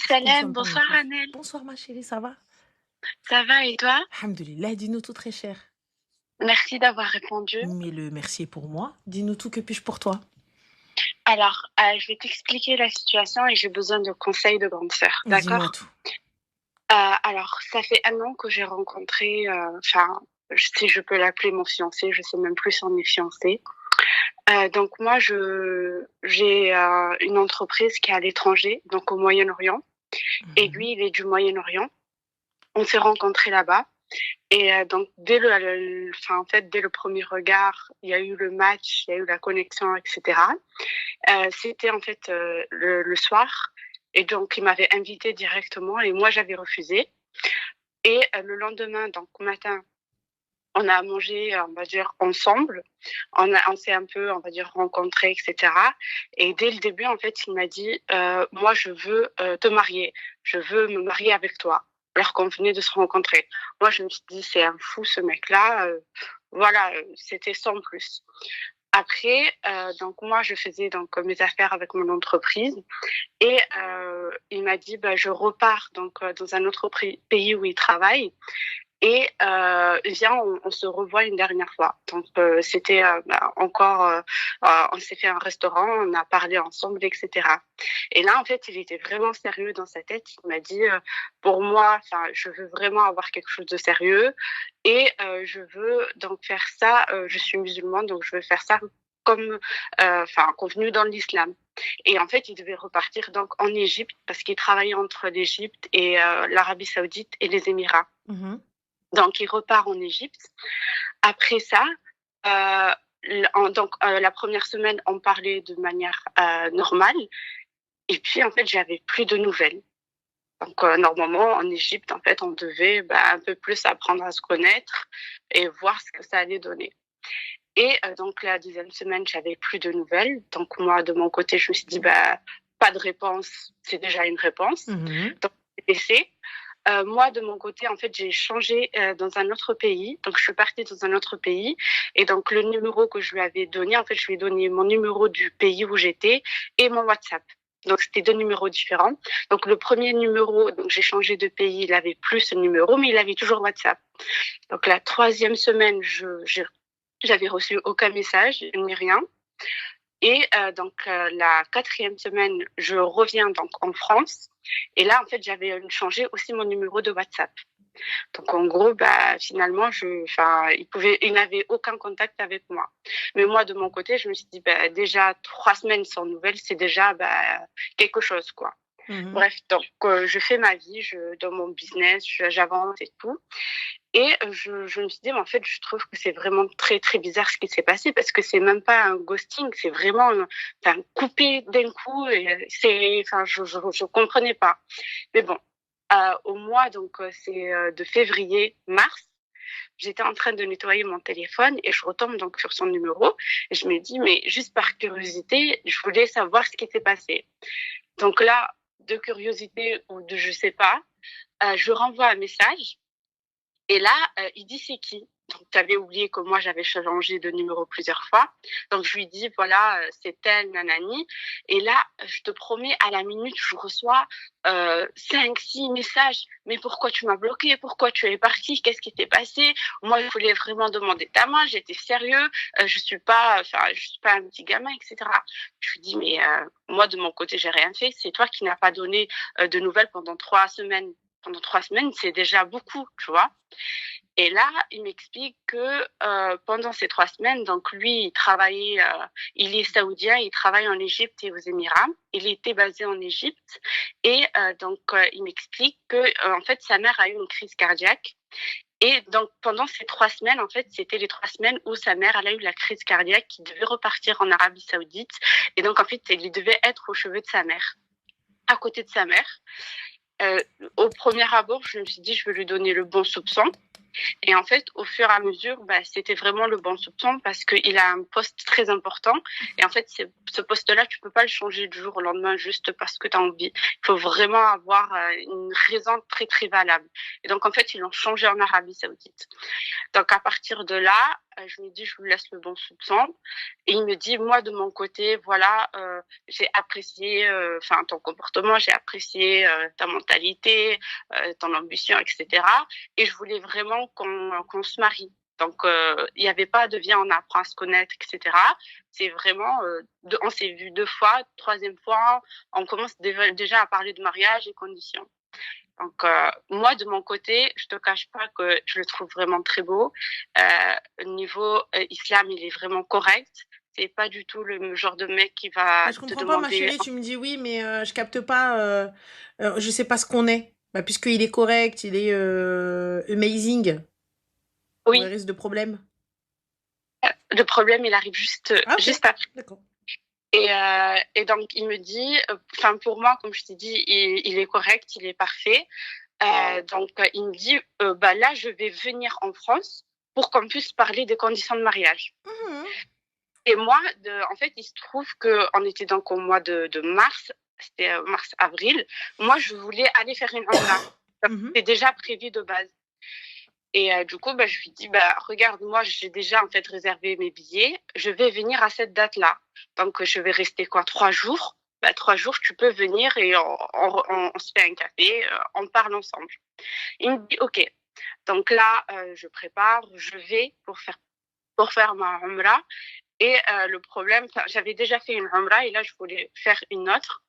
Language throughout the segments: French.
On Salem, s'entend même bonsoir plus. Annelle. Bonsoir ma chérie, ça va? Ça va et toi? Alhamdoulilah, dis-nous tout très cher. Merci d'avoir répondu. Mais le merci est pour moi. Dis-nous tout, que puis-je pour toi? Alors, je vais t'expliquer la situation et j'ai besoin de conseils de grande sœur, Dis-moi d'accord? tout. Alors, ça fait 1 an que j'ai rencontré, enfin, si je peux l'appeler mon fiancé, je sais même plus si on est fiancé. Donc moi, j'ai une entreprise qui est à l'étranger, donc au Moyen-Orient, et Mhm. lui, il est du Moyen-Orient. On s'est rencontrés là-bas. Et donc enfin, en fait, dès le premier regard, il y a eu le match, il y a eu la connexion, etc. C'était en fait le soir, et donc il m'avait invité directement et moi j'avais refusé. Et le lendemain, donc au matin, on a mangé, on va dire, ensemble. On s'est un peu, on va dire, rencontrés, etc. Et dès le début, en fait, il m'a dit, moi, je veux te marier. Je veux me marier avec toi. Alors qu'on venait de se rencontrer. Moi, je me suis dit, c'est un fou, ce mec-là. Voilà, c'était sans plus. Après, donc moi, je faisais donc mes affaires avec mon entreprise et il m'a dit, bah, je repars donc dans un autre pays où il travaille et viens, on se revoit une dernière fois. Donc c'était encore, on s'est fait un restaurant, on a parlé ensemble, etc. Et là, en fait, il était vraiment sérieux dans sa tête. Il m'a dit, pour moi, enfin, je veux vraiment avoir quelque chose de sérieux et je veux donc faire ça. Je suis musulmane, donc je veux faire ça comme, enfin, convenu dans l'islam. Et en fait, il devait repartir donc en Égypte parce qu'il travaillait entre l'Égypte et l'Arabie Saoudite et les Émirats. Mhm. Donc, il repart en Égypte. Après ça, donc la première semaine, on parlait de manière normale. Et puis, en fait, j'avais plus de nouvelles. Donc, normalement, en Égypte, en fait, on devait un peu plus apprendre à se connaître et voir ce que ça allait donner. Et donc, la deuxième semaine, j'avais plus de nouvelles. Donc, moi, de mon côté, je me suis dit, pas de réponse, c'est déjà une réponse. Mhm. Donc, j'ai laissé. Moi, de mon côté, en fait, j'ai changé dans un autre pays. Donc, je suis partie dans un autre pays. Et donc, le numéro que je lui avais donné, en fait, je lui ai donné mon numéro du pays où j'étais et mon WhatsApp. Donc, c'était 2 numéros différents. Donc, le premier numéro, donc j'ai changé de pays, il avait plus ce numéro, mais il avait toujours WhatsApp. Donc, la troisième semaine, j'avais reçu aucun message, ni rien. Et donc la quatrième semaine, je reviens donc en France. Et là, en fait, j'avais changé aussi mon numéro de WhatsApp. Donc en gros, finalement, enfin, il n'avait aucun contact avec moi. Mais moi, de mon côté, je me suis dit, déjà 3 semaines sans nouvelles, c'est déjà quelque chose, quoi. Mhm. Bref, donc je fais ma vie, dans mon business, j'avance et tout. Et je me suis dit, mais en fait, je trouve que c'est vraiment très, très bizarre ce qui s'est passé parce que c'est même pas un ghosting, c'est vraiment enfin, coupé d'un coup. Et enfin, je comprenais pas. Mais bon, au mois, donc, c'est de février, mars, j'étais en train de nettoyer mon téléphone et je retombe donc sur son numéro et je me dis, mais juste par curiosité, je voulais savoir ce qui s'est passé. Donc là, de curiosité ou de je sais pas, je renvoie un message et là, il dit c'est qui? Donc, tu avais oublié que moi, j'avais changé de numéro plusieurs fois. Donc, je lui dis, voilà, c'est elle, nanani. Et là, je te promets, à la minute, je reçois 5, 6 messages. Mais pourquoi tu m'as bloqué? Pourquoi tu es parti? Qu'est-ce qui t'est passé? Moi, je voulais vraiment demander ta main. J'étais sérieux. Je suis pas un petit gamin, etc. Je lui dis, mais moi, de mon côté, j'ai rien fait. C'est toi qui n'as pas donné de nouvelles pendant 3 semaines. Pendant 3 semaines, c'est déjà beaucoup, tu vois. Et là, il m'explique que pendant ces 3 semaines, donc lui, il est saoudien, il travaille en Égypte et aux Émirats. Il était basé en Égypte et donc il m'explique que en fait sa mère a eu une crise cardiaque. Et donc pendant ces 3 semaines, en fait, c'était les 3 semaines où sa mère elle a eu la crise cardiaque, qui devait repartir en Arabie Saoudite. Et donc en fait, il devait être au chevet de sa mère, à côté de sa mère. Au premier abord, je me suis dit, je vais lui donner le bon soupçon. Et en fait, au fur et à mesure, c'était vraiment le bon soupçon parce qu'il a un poste très important. Et en fait, ce poste-là, tu peux pas le changer du jour au lendemain juste parce que tu as envie. Il faut vraiment avoir une raison très, très valable. Et donc, en fait, ils l'ont changé en Arabie Saoudite. Donc, à partir de là, je lui dis, je lui laisse le bon soupçon. Et il me dit, moi, de mon côté, voilà, j'ai apprécié ton comportement, j'ai apprécié ta mentalité, ton ambition, etc. Et je voulais vraiment qu'on se marie. Donc, il n'y avait pas de viens, on apprend à se connaître, etc. C'est vraiment, on s'est vu 2 fois, troisième fois, on commence déjà à parler de mariage et conditions. Donc, moi, de mon côté, je te cache pas que je le trouve vraiment très beau. Niveau islam, il est vraiment correct. C'est pas du tout le genre de mec qui va Je te comprends pas, ma demander. chérie. Tu me dis oui, mais je capte pas. Je sais pas ce qu'on est. Bah, puisqu'il est correct, il est amazing. Où il Oui, risque de problème. le problème, il arrive juste, Ah, ok. juste après. D'accord. Et donc, il me dit, pour moi, comme je t'ai dit, il est correct, il est parfait. Donc, il me dit, là, je vais venir en France pour qu'on puisse parler des conditions de mariage. Mhm. Et moi, en fait, il se trouve qu'on était donc au mois de mars, c'était mars-avril. Moi, je voulais aller faire une umrah. Mhm. C'était déjà prévu de base. Et du coup, je lui dis, regarde, moi, j'ai déjà en fait réservé mes billets. Je vais venir à cette date-là. Donc, je vais rester quoi, 3 jours. 3 jours, tu peux venir et on se fait un café, on parle ensemble. Il me dit, OK. Donc là, je prépare, je vais pour faire ma umrah. Et le problème, j'avais déjà fait une umrah et là, je voulais faire une autre.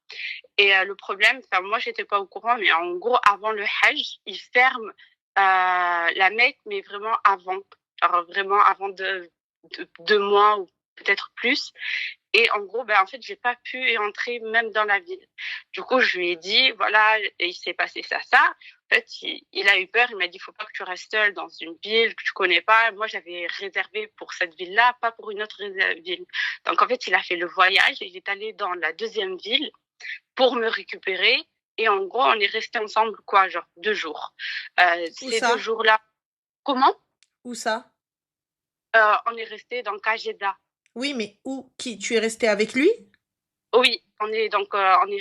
Et le problème, moi, j'étais pas au courant, mais en gros, avant le Hajj, ils ferment la Mecque, mais vraiment avant. Genre vraiment avant de 2 mois ou peut-être plus. Et en gros, en fait, j'ai pas pu y entrer même dans la ville. Du coup, je lui ai dit, voilà, il s'est passé ça, ça. En fait, il a eu peur. Il m'a dit, faut pas que tu restes seule dans une ville que tu connais pas. Moi, j'avais réservé pour cette ville-là, pas pour une autre ville. Donc, en fait, il a fait le voyage et il est allé dans la deuxième ville pour me récupérer. Et en gros, on est resté ensemble, quoi, genre 2 jours. Où Ces deux ça? jours-là, comment? Où ça? On est resté dans Kajeda. Oui, mais où? Qui? Tu es resté avec lui? Oui, on est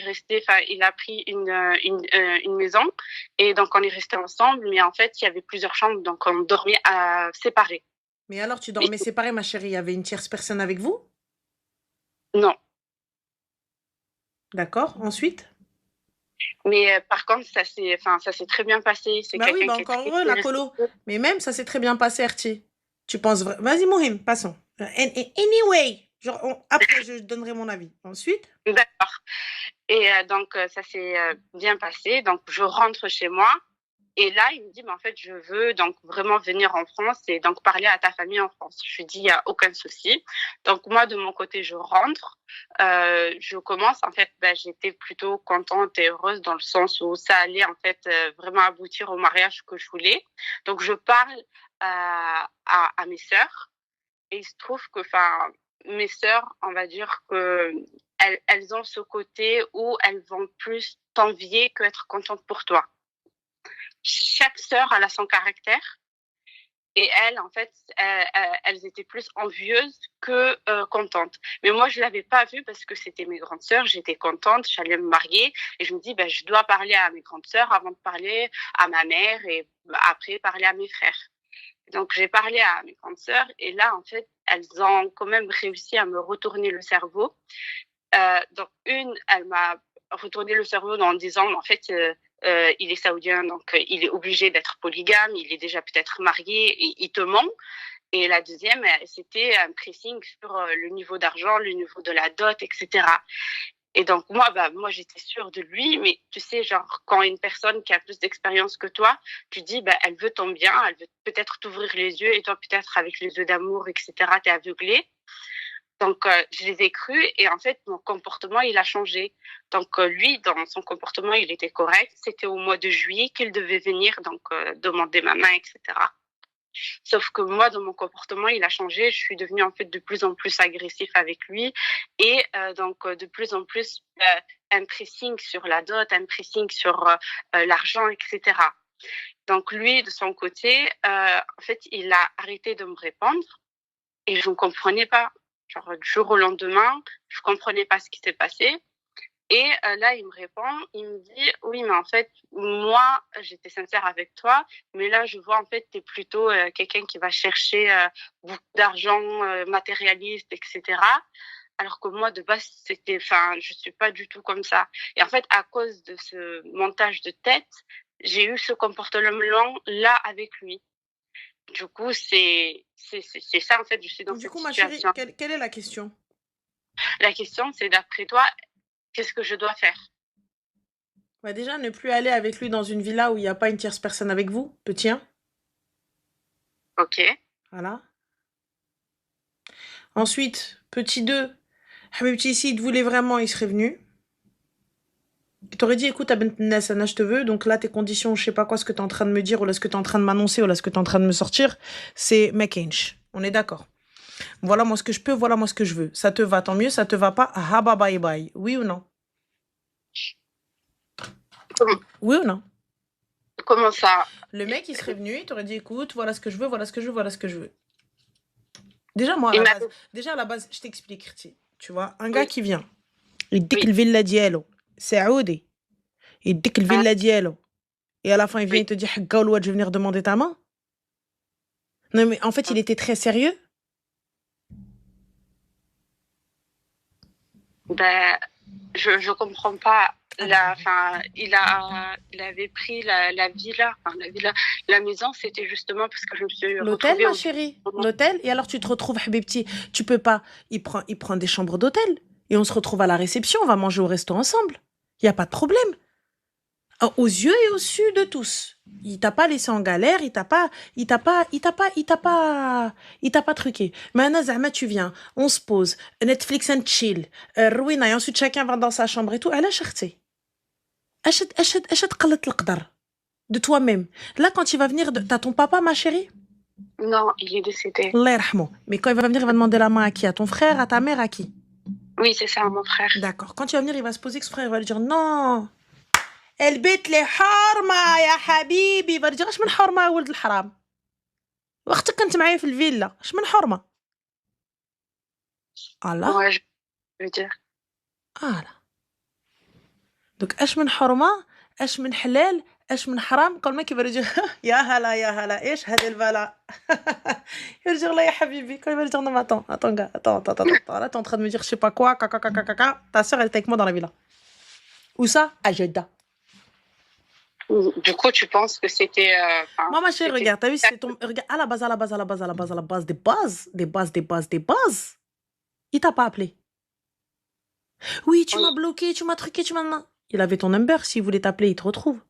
resté. Enfin, il a pris une maison et donc on est resté ensemble. Mais en fait, il y avait plusieurs chambres, donc on dormait séparés. Mais alors, tu Mais dormais séparés, ma chérie. Il y avait une tierce personne avec vous? non. D'accord. Ensuite? Mais par contre, ça s'est très bien passé. C'est Bah oui, quelqu'un bah qui est encore très, heureux, très la colo. respectueux. Mais même, ça s'est très bien passé, Archie. Tu penses vrai. Vas-y, Mohim, passons. Anyway, genre, après, je donnerai mon avis. Ensuite? D'accord. Et donc, ça s'est bien passé. Donc, je rentre chez moi. Et là, il me dit, en fait, je veux donc vraiment venir en France et donc parler à ta famille en France. Je lui dis, il n'y a aucun souci. Donc, moi, de mon côté, je rentre. Je commence, en fait, j'étais plutôt contente et heureuse dans le sens où ça allait, en fait, vraiment aboutir au mariage que je voulais. Donc, je parle à mes sœurs et il se trouve que, mes sœurs, on va dire que elles ont ce côté où elles vont plus t'envier qu'être contentes pour toi. Chaque sœur, elle a son caractère. Et elles, en fait, elles étaient plus envieuses que contentes. Mais moi, je l'avais pas vu parce que c'était mes grandes sœurs. J'étais contente, j'allais me marier. Et je me dis, je dois parler à mes grandes sœurs avant de parler à ma mère et après parler à mes frères. Donc, j'ai parlé à mes grandes sœurs. Et là, en fait, elles ont quand même réussi à me retourner le cerveau. Donc, une, elle m'a retourné le cerveau en disant, en fait, il est saoudien, donc il est obligé d'être polygame, il est déjà peut-être marié, et il te ment. Et la deuxième, c'était un pressing sur le niveau d'argent, le niveau de la dot, etc. Et donc, moi, j'étais sûre de lui, mais tu sais, genre, quand une personne qui a plus d'expérience que toi, tu dis, elle veut ton bien, elle veut peut-être t'ouvrir les yeux, et toi, peut-être, avec les yeux d'amour, etc., t'es aveuglé. Donc, je les ai crus et en fait, mon comportement, il a changé. Donc, lui, dans son comportement, il était correct. C'était au mois de juillet qu'il devait venir, donc demander ma main, etc. Sauf que moi, dans mon comportement, il a changé. Je suis devenue en fait de plus en plus agressif avec lui et donc de plus en plus un pressing sur la dot, un pressing sur l'argent, etc. Donc lui, de son côté, en fait, il a arrêté de me répondre et je ne comprenais pas. Genre, du jour au lendemain, je comprenais pas ce qui s'est passé. Et là, il me répond, il me dit, oui, mais en fait, moi, j'étais sincère avec toi, mais là, je vois, en fait, tu es plutôt quelqu'un qui va chercher beaucoup d'argent matérialiste, etc. Alors que moi, de base, je suis pas du tout comme ça. Et en fait, à cause de ce montage de tête, j'ai eu ce comportement-là avec lui. Du coup, c'est ça, en fait, je suis dans Du cette coup, ma chérie, situation. quelle est la question? La question, c'est d'après toi, qu'est-ce que je dois faire? Bah déjà, ne plus aller avec lui dans une villa où il n'y a pas une tierce personne avec vous, petit 1. Ok. Voilà. Ensuite, petit 2, Habibti, s'il te voulait vraiment, il serait venu. Il t'aurait dit, écoute, Abent Nas, Anna, je te veux, donc là, tes conditions, je sais pas quoi, ce que t'es en train de me dire, ou là, ce que t'es en train de m'annoncer, ou là, ce que t'es en train de me sortir, c'est McInch. On est d'accord. Voilà moi ce que je peux, voilà moi ce que je veux. Ça te va, tant mieux, ça te va pas, ah bah bye bye. Oui ou non? Comment, Oui ou non? comment ça? Le mec, il serait venu, il t'aurait dit, écoute, voilà ce que je veux, voilà ce que je veux, voilà ce que je veux. Déjà, moi, Il m'a à la base, je t'explique, tu vois, un gars oui, qui vient, il dit que oui, le villa diallo, c'est Aoudi, il dit que le hein, villa diallo, et à la fin, il vient, oui. il te dit, Haggaoulouad, je vais venir demander ta main. Non, mais en fait, il était très sérieux. Ben, je comprends pas. Ah bah, Enfin, il avait pris la villa, enfin, la maison, c'était justement parce que je me suis l'hôtel, retrouvée ma au chérie, moment. l'hôtel, et alors tu te retrouves, Habibti, tu peux pas, il prend des chambres d'hôtel, et on se retrouve à la réception, on va manger au resto ensemble. Il y a pas de problème. Aux yeux et au su de tous. Il t'a pas laissé en galère, il t'a pas truqué. Maintenant, Zahma, tu viens, on se pose, Netflix and chill, Rowena, et ensuite chacun va dans sa chambre et tout. Elle a cherché. Achète قلة القدر de toi-même. Là, quand il va venir, t'as ton papa, ma chérie? Non, il est décédé. Allah yarhamou. Mais quand il va venir, il va demander la main à qui? À ton frère, à ta mère, à qui? Oui, c'est ça, mon frère. D'accord. Quand il va venir, il va se poser que son frère, il va lui dire non. البيت لي حرمة يا حبيبي فرجع اش من حرمة يا ولد الحرام وقتك كنت معايا في الفيلا اش من حرمة الله Ouais, je veux dire. الله دوك اش من حرمة اش من حلال اش من حرام قبل ما كيبرجع يا هلا يا هلا ايش هذا البلاء يرجع الله يا حبيبي quand il va dire non mais attends gars attends là t'es en train de me dire je sais pas quoi caca ta soeur elle était avec moi dans la villa où ça à Jeddah. Du coup, tu penses que c'était, Moi, ma chérie, c'était. regarde, t'as vu, c'est ton. Regarde, à la base, des bases, il t'a pas appelé. Oui, tu Oui, m'as bloqué, tu m'as truqué, tu m'as. Il avait ton number, s'il voulait t'appeler, il te retrouve.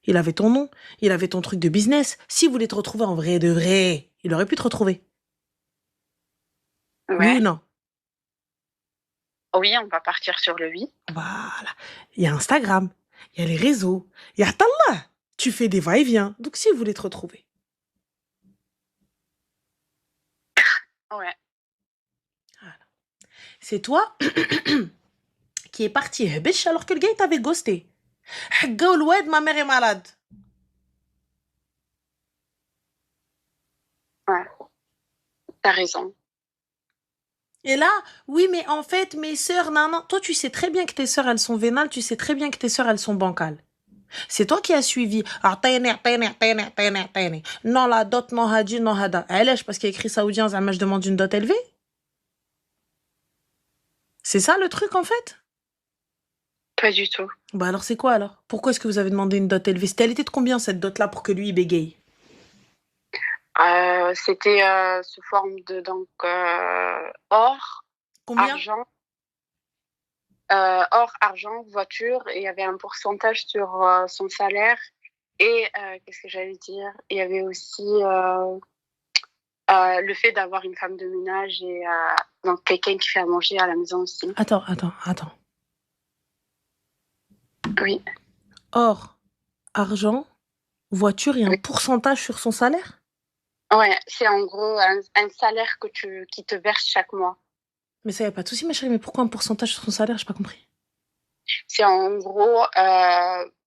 Il avait ton nom, il avait ton truc de business. S'il voulait te retrouver en vrai de vrai, il aurait pu te retrouver. Oui ou ouais. non? Oui, on va partir sur le oui. Voilà. Il y a Instagram, il y a les réseaux, il y a Tallah. Tu fais des va-et-vient. Donc, s'il voulait te retrouver. Ouais. Voilà. C'est toi qui est parti هبش alors que le gars il t'avait ghosté. حقه الواد ma mère est malade. Ouais, t'as raison. Et là, oui, mais en fait, mes sœurs, non. Toi, tu sais très bien que tes sœurs, elles sont vénales, tu sais très bien que tes sœurs, elles sont bancales. C'est toi qui as suivi. Non, la dot, non, hadi, non, hada. Elle est, parce qu'il y a écrit saoudien, zama, je demande une dot élevée. C'est ça le truc, en fait? Pas du tout. Bah alors, c'est quoi alors? Pourquoi est-ce que vous avez demandé une dot élevée? C'était, elle était de combien cette dot-là pour que lui, il bégaye? C'était sous forme de donc or, Combien? argent, argent, voiture, et il y avait un pourcentage sur son salaire. Et qu'est-ce que j'allais dire? Il y avait aussi le fait d'avoir une femme de ménage et donc quelqu'un qui fait à manger à la maison aussi. Attends. Oui, Or, argent, voiture et un oui. pourcentage sur son salaire? Ouais, c'est en gros un salaire qui te verse chaque mois. Mais ça y a pas de souci, ma chérie, mais pourquoi un pourcentage sur son salaire? J'ai pas compris. C'est en gros,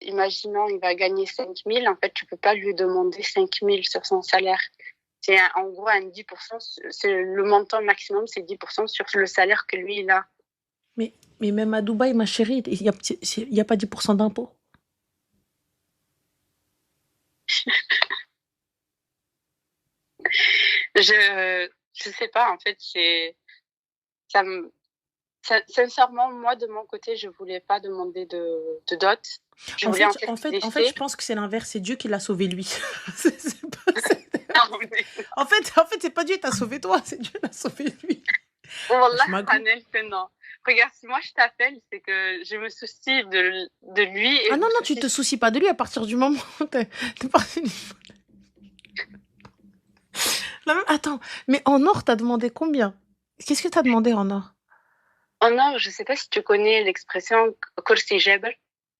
imaginons, il va gagner 5 000. En fait, tu peux pas lui demander 5 000 sur son salaire. C'est en gros un 10%. C'est le montant maximum, c'est 10% sur le salaire que lui, il a. Mais même à Dubaï, ma chérie, il y a pas 10% d'impôts. Je sais pas, en fait, ça me, sincèrement, moi, de mon côté, je voulais pas demander de dot. Je En voulais fait, en fait en qu'il fait, en fait, je essaie. pense que c'est l'inverse. C'est Dieu qui l'a sauvé lui. C'est pas- Non, mais en fait, c'est pas Dieu qui t'a sauvé toi, c'est Dieu qui l'a sauvé lui. Wallah, Je m'agoue. Hanel, c'est non. Regarde, si moi je t'appelle, c'est que je me soucie de lui et Ah je non, me non, tu soucie. te soucies pas de lui à partir du moment où t'es parti. Attends, mais en or, t'as demandé combien? Qu'est-ce que t'as demandé en or? En or, je sais pas si tu connais l'expression Kursi Jebel.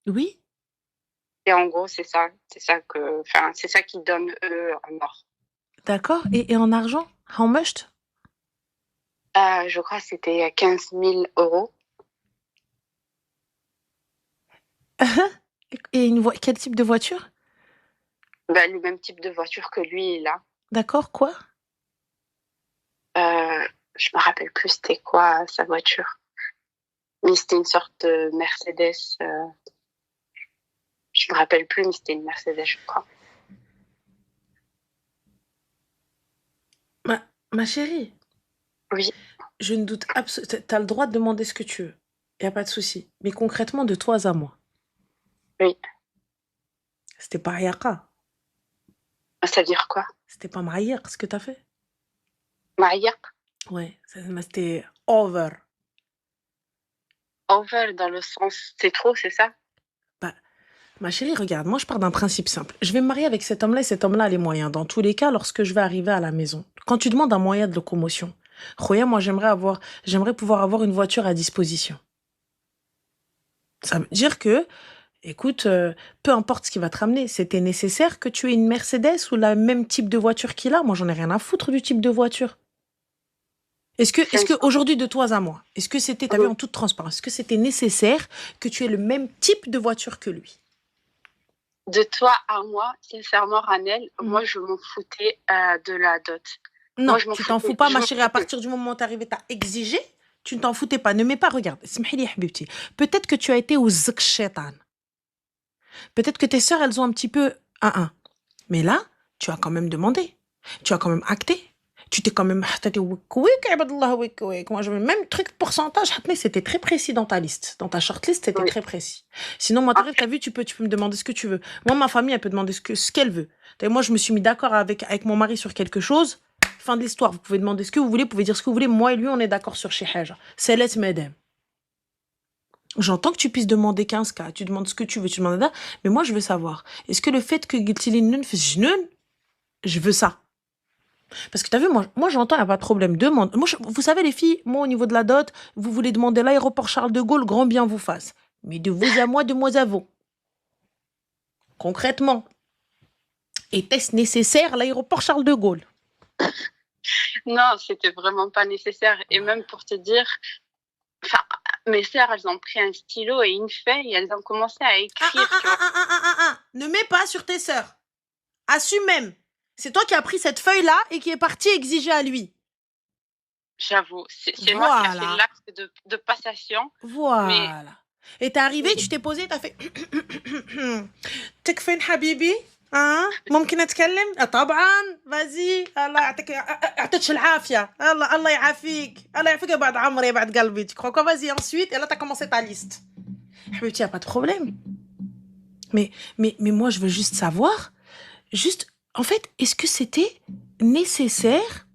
Oui, Et en gros, c'est ça qu'ils donnent eux en or. d'accord. Et en argent? How much? Je crois que c'était 15 000 euros. Et quel type de voiture? Ben, le même type de voiture que lui, il a. D'accord, quoi? Je me rappelle plus c'était quoi sa voiture. Mais c'était une sorte de Mercedes. Je me rappelle plus, mais c'était une Mercedes, je crois. Ma chérie, Oui, je ne doute absolument. T'as le droit de demander ce que tu veux. Y a pas de souci. Mais concrètement, de toi à moi, oui. c'était pas Ayaka. Ça veut dire quoi? C'était pas Maïr ce que t'as fait. Maïa, Ouais, c'était over. over dans le sens c'est trop, c'est ça? Bah, ma chérie, regarde, moi je pars d'un principe simple. Je vais me marier avec cet homme-là et cet homme-là a les moyens. Dans tous les cas, lorsque je vais arriver à la maison, quand tu demandes un moyen de locomotion, Khoya, moi j'aimerais pouvoir avoir une voiture à disposition. Ça veut dire que, écoute, peu importe ce qui va te ramener, c'était nécessaire que tu aies une Mercedes ou le même type de voiture qu'il a. Moi j'en ai rien à foutre du type de voiture. Est-ce que aujourd'hui, de toi à moi, est-ce que c'était, t'as vu, en toute transparence, est-ce que c'était nécessaire que tu aies le même type de voiture que lui? De toi à moi, sincèrement, Ranel, Mhm. moi je m'en foutais de la dot. Non, Moi je m'en tu t'en fous foutais. pas, Je ma m'en chérie. À foutais. partir du moment où t'es arrivé, t'as exigé. Tu ne t'en foutais pas. Ne mets pas, regarde. Smihili, habibti. Peut-être que tu as été au zik shaitan. Peut-être que tes sœurs, elles ont un petit peu un. Mais là, tu as quand même demandé. Tu as quand même acté. Tu t'es quand même. T'as dit wik wik, ibadallah, wik wik. Moi, je mets même truc pourcentage. Mais c'était très précis dans ta liste. Dans ta shortlist, c'était Oui. très précis. Sinon, moi, En t'arrives, fait, t'as vu, tu peux me demander ce que tu veux. Moi, ma famille, elle peut demander ce qu'elle veut. Moi, je me suis mis d'accord avec mon mari sur quelque chose. Fin de l'histoire. Vous pouvez demander ce que vous voulez, vous pouvez dire ce que vous voulez. Moi et lui, on est d'accord sur chez Haja. C'est let's madame. J'entends que tu puisses demander 15K, tu demandes ce que tu veux, tu demandes ça, mais moi je veux savoir, est-ce que le fait que Giltilin Nun fasse Jnun, je veux ça? Parce que t'as vu, moi j'entends, il n'y a pas de problème, demande. Moi, vous savez les filles, moi au niveau de la dot, vous voulez demander l'aéroport Charles de Gaulle, grand bien vous fasse. Mais de vous à moi, de moi à vous. Concrètement, était-ce nécessaire l'aéroport Charles de Gaulle? non, c'était vraiment pas nécessaire. Et même pour te dire, enfin, mes sœurs, elles ont pris un stylo et une feuille et elles ont commencé à écrire, tu vois. Ne mets pas sur tes sœurs. Assume même. C'est toi qui as pris cette feuille-là et qui est parti exiger à lui. J'avoue, c'est moi qui a fait l'acte de passation. Voilà. Mais Et t'es arrivé, tu t'es posé, t'as fait تكفين حبيبي ممكن اتكلم طبعا vas-y الله يعطيك يعطيك العافيه الله يعافيك الله يعافيك يا بعد عمري يا بعد قلبي tu crois quoi vas-y ensuite et là t'as commencé ta liste حبيبتي y a pas de problème mais moi je veux juste savoir en fait est-ce que c'était nécessaire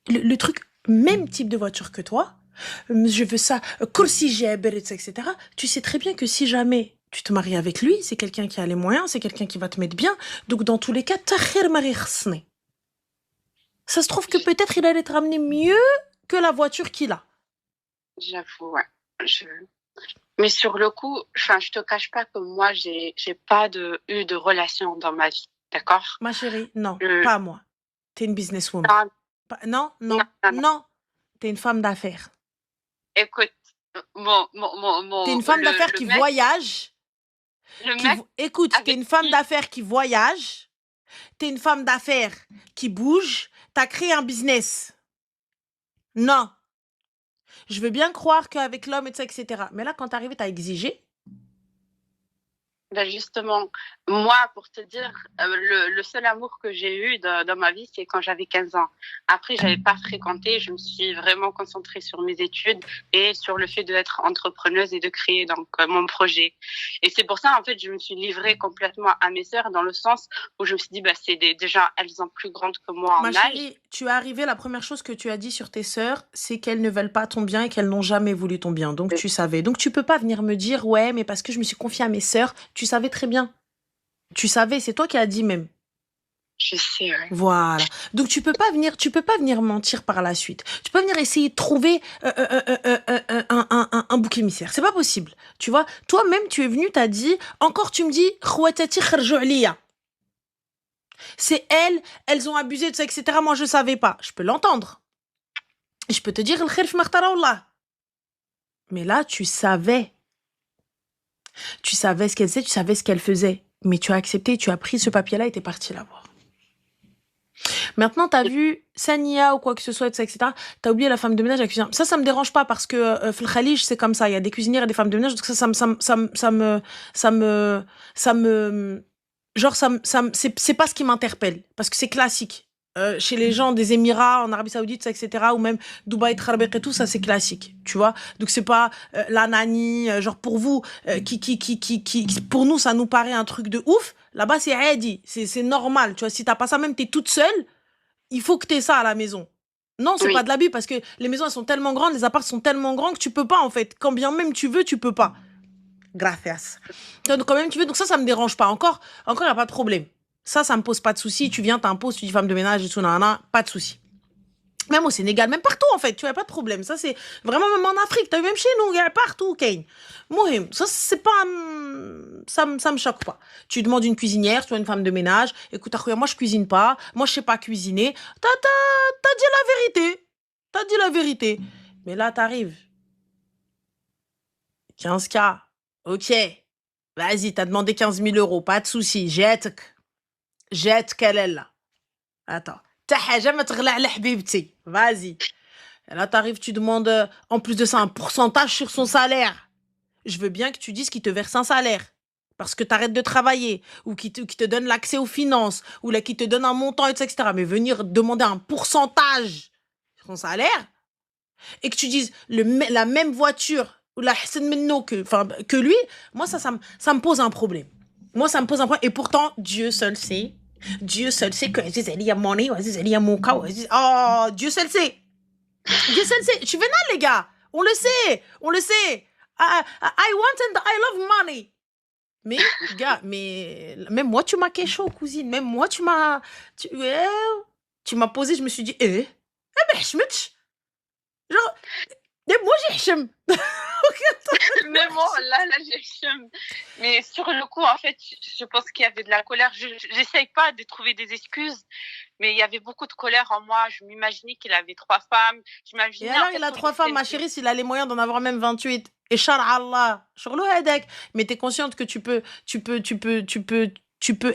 le truc même type de voiture que toi, je veux ça, kursi jaber, etc. Tu sais très bien que si jamais tu te maries avec lui, c'est quelqu'un qui a les moyens, c'est quelqu'un qui va te mettre bien. Donc dans tous les cas, takhir mari khasni. Ça se trouve que peut-être il allait te ramener mieux que la voiture qu'il a. j'avoue, ouais. Mais sur le coup, enfin, je te cache pas que moi, j'ai pas eu de relation dans ma vie, d'accord? Ma chérie, non, pas moi. T'es une businesswoman. Non, Non, non, non, non, non. non. T'es une femme d'affaires. Écoute, T'es une femme d'affaires le qui mec, voyage. le mec Écoute, t'es avec une femme qui d'affaires qui voyage. T'es une femme d'affaires qui bouge. T'as créé un business. Non. Je veux bien croire qu'avec l'homme, et ça, etc. Mais là, quand t'arrives, t'as exigé. Ben justement, moi, pour te dire, le seul amour que j'ai eu dans ma vie, c'est quand j'avais 15 ans. Après, j'avais pas fréquenté, je me suis vraiment concentrée sur mes études et sur le fait d'être entrepreneuse et de créer donc mon projet. Et c'est pour ça, en fait, je me suis livrée complètement à mes sœurs dans le sens où je me suis dit, bah, déjà, elles sont plus grandes que moi Ma en âge. chérie, tu es arrivée, la première chose que tu as dit sur tes sœurs, c'est qu'elles ne veulent pas ton bien et qu'elles n'ont jamais voulu ton bien. Donc tu savais. Donc tu peux pas venir me dire, ouais, mais parce que je me suis confiée à mes sœurs, tu savais très bien. Tu savais, c'est toi qui as dit même. Je sais, ouais. Voilà. Donc tu peux pas venir mentir par la suite. Tu peux pas venir essayer de trouver un bouc émissaire. C'est pas possible. Tu vois, toi-même tu es venu, t'as dit, encore tu me dis, khouatati kharjou aliya. C'est elles ont abusé de ça, etc. Moi je savais pas. Je peux l'entendre. Et je peux te dire, le khir fi ma khtara Allah. Mais là, tu savais. Tu savais ce qu'elle faisait, tu savais ce qu'elle faisait. Mais tu as accepté, tu as pris ce papier-là et t'es parti la voir. Maintenant, t'as vu Sania ou quoi que ce soit, etc. T'as oublié la femme de ménage, la cuisinière. Ça me dérange pas parce que Fil Khalij, c'est comme ça. Il y a des cuisinières et des femmes de ménage. Donc genre, c'est pas ce qui m'interpelle. Parce que c'est classique. Chez les gens des Émirats, en Arabie Saoudite, etc., ou même Dubaï, Trarbeq et tout, ça c'est classique, tu vois. Donc c'est pas la nani, genre pour vous, pour nous, ça nous paraît un truc de ouf. Là-bas, c'est aidi, c'est normal, tu vois. Si t'as pas ça, même t'es toute seule, il faut que t'aies ça à la maison. Non, c'est pas Oui. de l'abus parce que les maisons, elles sont tellement grandes, les apparts sont tellement grands que tu peux pas, en fait. Quand bien même tu veux, tu peux pas. Gracias. Donc, quand même tu veux, donc ça me dérange pas. Encore, y a pas de problème. Ça me pose pas de souci. Tu viens, t'imposes, tu dis femme de ménage et tout, nanana, pas de souci. Même au Sénégal, même partout en fait, tu vois, pas de problème. Ça c'est vraiment même en Afrique, t'as vu, même chez nous, il y a partout, Kane. Mohim, ça c'est pas, ça me choque pas. Tu demandes une cuisinière, tu vois une femme de ménage, écoute, Akhouya, moi je cuisine pas, moi je sais pas cuisiner. T'as dit la vérité. T'as dit la vérité. Mais là t'arrives, 15K, ok. Vas-y, t'as demandé 15 000 euros, pas de souci, jette qu'elle est là. Attends. Ta haja ma تغلى على حبيبتي. Vas-y. Et là, t'arrives, tu demandes, en plus de ça, un pourcentage sur son salaire. Je veux bien que tu dises qu'il te verse un salaire. Parce que t'arrêtes de travailler. Ou qu'il te donne l'accès aux finances. Ou là, qu'il te donne un montant, etc. Mais venir demander un pourcentage sur son salaire. Et que tu dises la même voiture. Ou la Hassan Menno que lui. Moi, ça me pose un problème. Moi, ça me pose un problème. Et pourtant, Dieu seul sait. Dieu seul sait que Aziz Ali a money, ou Aziz Ali a Moka, ou Aziz... Oh, Dieu seul sait. Dieu seul sait. Je suis vénale, les gars. On le sait. On le sait. I want and I love money. Mais, gars, mais même moi, tu m'as chaud, cousine. Même moi, tu m'as posé, je me suis dit, ben, genre, même moi, j'ai hchem. Mais bon, là, mais sur le coup, en fait, je pense qu'il y avait de la colère. J'essaye pas de trouver des excuses, mais il y avait beaucoup de colère en moi. Je m'imaginais qu'il avait 3 femmes. Et alors, il a 3 femmes, ma chérie, s'il a les moyens d'en avoir même 28. Et Allah, mais t'es consciente que tu peux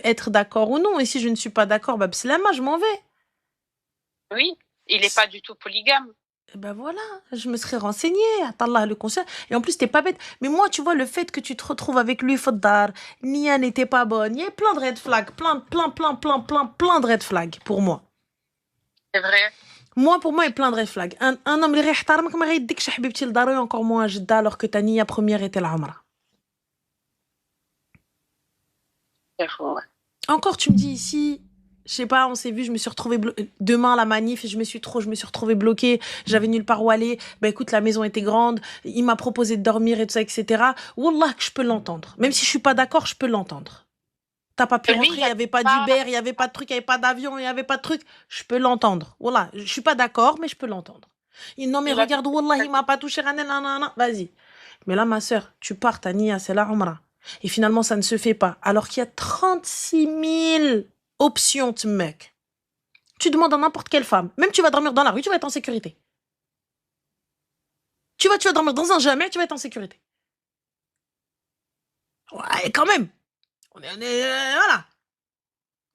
être d'accord ou non. Et si je ne suis pas d'accord, bah, je m'en vais. Oui, il est pas du tout polygame. Et ben voilà, je me serais renseignée, Allah le conseil. Et en plus, t'es pas bête. Mais moi, tu vois, le fait que tu te retrouves avec lui, Faddar, Nia n'était pas bonne, il y a plein de red flags, plein de red flags pour moi. C'est vrai. Moi, pour moi, il y a plein de red flags. Un homme, il يحترمك ما غيديكش حبيبتي لدارو, encore moins à Jeddah, alors que ta Nia première était la Umrah. Encore, tu me dis ici, je sais pas, on s'est vu, je me suis retrouvée demain la manif et je me suis retrouvée bloquée, j'avais nulle part où aller. Bah écoute, la maison était grande, il m'a proposé de dormir et tout ça, etc. Wallah que je peux l'entendre. Même si je suis pas d'accord, je peux l'entendre. T'as pas pu rentrer, il y avait pas d'Uber, il y avait pas de truc, il y avait pas d'avion, il y avait pas de truc. Je peux l'entendre. Wallah, je suis pas d'accord, mais je peux l'entendre. Non mais regarde, Wallah, il m'a pas touché, nanana. Vas-y. Mais là, ma sœur, tu pars, ta Nia, c'est la Umrah. Et finalement, ça ne se fait pas. Alors qu'il y a 36 000 options, mec. Tu demandes à n'importe quelle femme. Même tu vas dormir dans la rue, tu vas être en sécurité. Tu vas dormir dans un jamais, tu vas être en sécurité. Ouais, quand même. Voilà.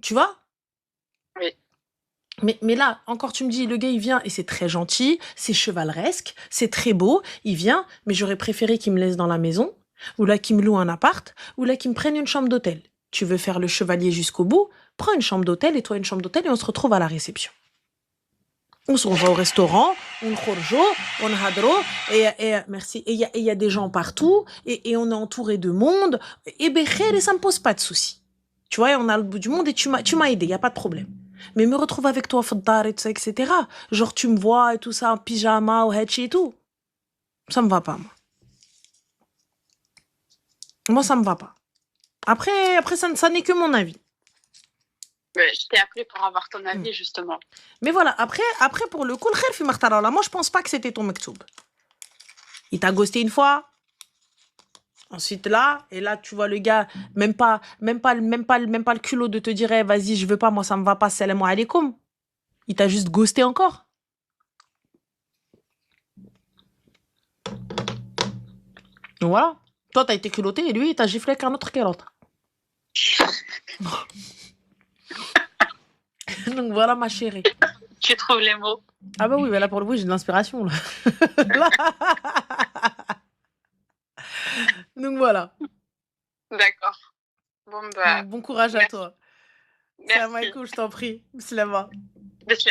Tu vois? Oui. Mais là, encore, tu me dis, le gars, il vient et c'est très gentil, c'est chevaleresque, c'est très beau, il vient, mais j'aurais préféré qu'il me laisse dans la maison, ou là, qu'il me loue un appart, ou là, qu'il me prenne une chambre d'hôtel. Tu veux faire le chevalier jusqu'au bout? Prends une chambre d'hôtel et toi une chambre d'hôtel et on se retrouve à la réception. On va au restaurant, on khorjo, on hadro, merci, et il y a des gens partout, et on est entouré de monde, et bécher, et ça me pose pas de soucis. Tu vois, on a le bout du monde et tu m'as aidé, y a pas de problème. Mais me retrouve avec toi, Faddar et tout ça, etc. Genre, tu me vois et tout ça, en pyjama ou hedge et tout. Ça me va pas, moi. Moi, ça me va pas. Après ça n'est que mon avis. Ouais, je t'ai appelé pour avoir ton avis, justement. Mais voilà, après pour le coup, le khair fi makhtar Allah, moi, je pense pas que c'était ton mektoub. Il t'a ghosté une fois. Ensuite, là, et là, tu vois le gars, même pas le culot de te dire, eh, vas-y, je veux pas, moi, ça me va pas, salam alaikum. Il t'a juste ghosté encore. Donc voilà. Toi, t'as été culotté et lui, il t'a giflé avec un autre kérote. Donc voilà, ma chérie. Tu trouves les mots. Ah bah oui, bah là, pour le coup, j'ai de l'inspiration, là. Donc voilà. D'accord. Bon, bah. Bon courage merci. à toi. Merci. Salam alaikum, je t'en prie. Slama. Bisous.